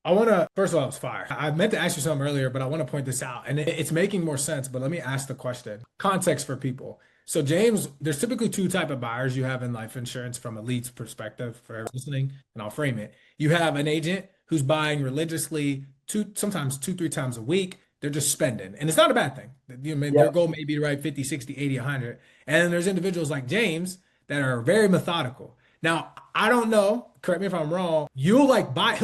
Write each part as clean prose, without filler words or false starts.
I want to, first of all, it's fire. I meant to ask you something earlier, but I want to point this out. And it's making more sense, but let me ask the question. Context for people. So, James, there's typically two type of buyers you have in life insurance from a lead's perspective for everyone listening, and I'll frame it. You have an agent who's buying religiously sometimes two, three times a week. They're just spending. And it's not a bad thing. Their Yep. goal may be to write 50, 60, 80, 100. And then there's individuals like James that are very methodical. Now, I don't know, correct me if I'm wrong, he'll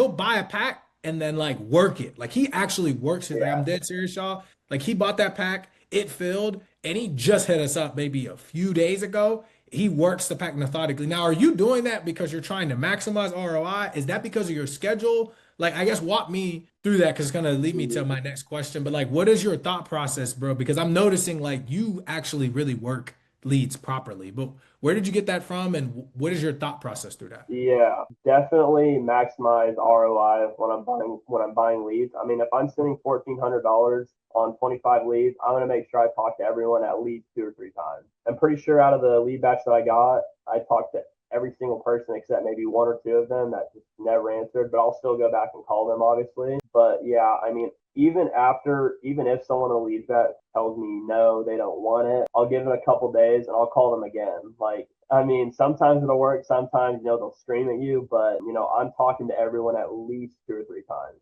buy a pack and then like work it. Like he actually works it. Like I'm Yeah. dead serious, y'all. Like he bought that pack, it filled, and he just hit us up maybe a few days ago. He works the pack methodically. Now, are you doing that because you're trying to maximize ROI? Is that because of your schedule? Like, I guess walk me through that because it's gonna lead me to Mhm. my next question. But like, what is your thought process, bro? Because I'm noticing like you actually really work leads properly. But where did you get that from, and what is your thought process through that? Yeah, definitely maximize ROI when I'm buying leads. I mean, if I'm spending $1,400 on 25 leads, I'm gonna make sure I talk to everyone at least two or three times. I'm pretty sure out of the lead batch that I got, I talked to every single person except maybe one or two of them that just never answered. But I'll still go back and call them, obviously. But yeah, I mean, even if someone in a lead batch tells me no, they don't want it, I'll give them a couple days and I'll call them again. Like, I mean, sometimes it'll work. Sometimes, they'll scream at you, but, I'm talking to everyone at least two or three times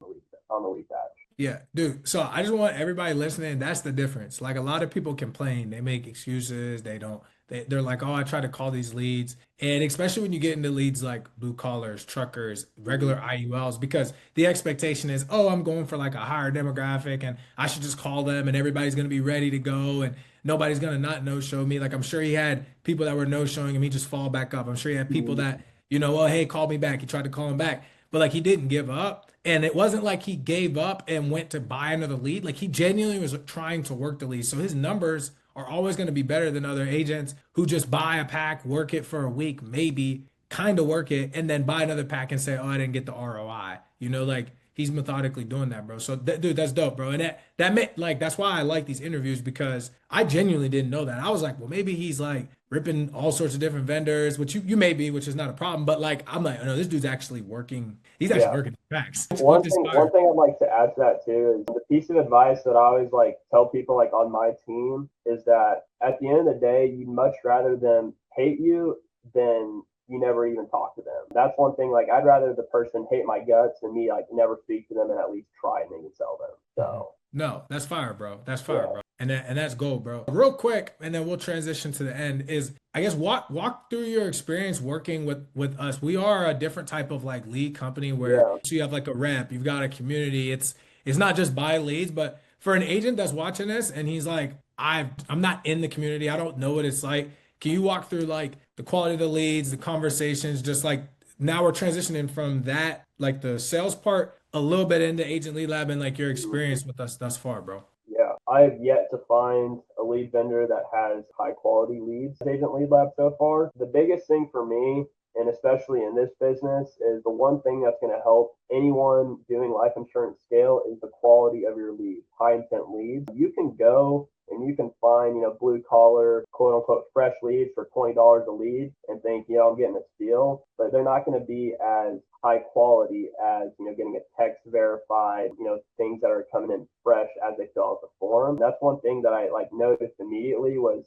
on the lead batch. Yeah, dude. So I just want everybody listening. That's the difference. Like a lot of people complain, they make excuses. They don't. They're like, oh, I try to call these leads, and especially when you get into leads like blue collars, truckers, regular Mhm. IULs, because the expectation is, oh, I'm going for like a higher demographic, and I should just call them, and everybody's gonna be ready to go, and nobody's gonna not no show me. Like I'm sure he had people that were no showing him, he just fall back up. I'm sure he had people Mhm. that, well, hey, call me back. He tried to call him back, but like he didn't give up. And it wasn't like he gave up and went to buy another lead. Like he genuinely was trying to work the lead. So his numbers are always going to be better than other agents who just buy a pack, work it for a week, maybe kind of work it, and then buy another pack and say, oh, I didn't get the ROI. Like he's methodically doing that, bro. So dude, that's dope, bro. And that meant like that's why I like these interviews because I genuinely didn't know that. I was like, well, maybe he's like ripping all sorts of different vendors, which you may be, which is not a problem. But like, I'm like, oh, no, this dude's actually working. He's actually Yeah. working the facts, which One is thing, fire. one thing I'd like to add to that too is the piece of advice that I always like tell people like on my team is that at the end of the day, you'd much rather them hate you than you never even talk to them. That's one thing. Like I'd rather the person hate my guts than me like never speak to them and at least try and maybe sell them. Mhm. So No, that's fire, bro. That's fire, yeah, bro. And that's gold, bro. Real quick, and then we'll transition to the end. Is I guess walk through your experience working with us. We are a different type of like lead company where yeah. so you have like a rep, you've got a community. It's not just buy leads, but for an agent that's watching this and he's like, I'm not in the community. I don't know what it's like. Can you walk through like the quality of the leads, the conversations, just like now we're transitioning from that, like the sales part, a little bit into Agent Lead Lab and like your Mhm. experience with us thus far, bro. Yeah, I have yet to find a lead vendor that has high quality leads. Agent Lead Lab so far. The biggest thing for me, and especially in this business, is the one thing that's going to help anyone doing life insurance scale is the quality of your leads, high intent leads. You can go and you can find, blue collar, quote unquote, fresh leads for $20 a lead and think, I'm getting a steal, but they're not going to be as high quality as, getting a text verified, things that are coming in fresh as they fill out the form. That's one thing that I like noticed immediately was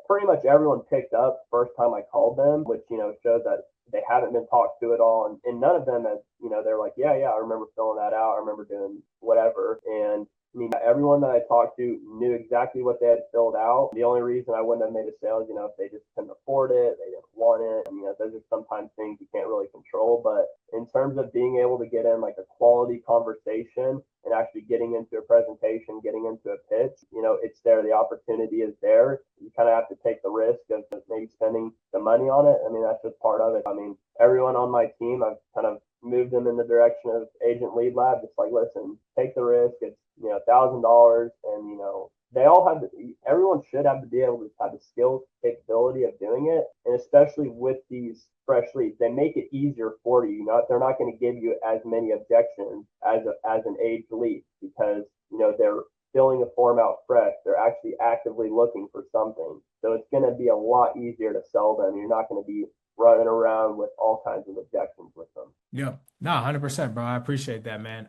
pretty much everyone picked up first time I called them, which, showed that they haven't been talked to at all. And none of them has, they're like, yeah, I remember filling that out. I remember doing whatever. And I mean, everyone that I talked to knew exactly what they had filled out. The only reason I wouldn't have made a sale is, if they just couldn't afford it, they didn't want it. And, those are sometimes things you can't really control. But in terms of being able to get in like a quality conversation and actually getting into a presentation, getting into a pitch, it's there. The opportunity is there. You kind of have to take the risk of maybe spending the money on it. I mean, that's just part of it. I mean, everyone on my team, I've kind of moved them in the direction of Agent Lead Lab. Just like, listen, take the risk. It's $1,000, and they all have. Everyone should have to be able to have the skills, capability of doing it, and especially with these fresh leads, they make it easier for you. They're not going to give you as many objections as an aged lead because they're filling a form out fresh. They're actually actively looking for something. So it's going to be a lot easier to sell them. You're not going to be running around with all kinds of objections with them. Yeah. No, 100%, bro. I appreciate that, man.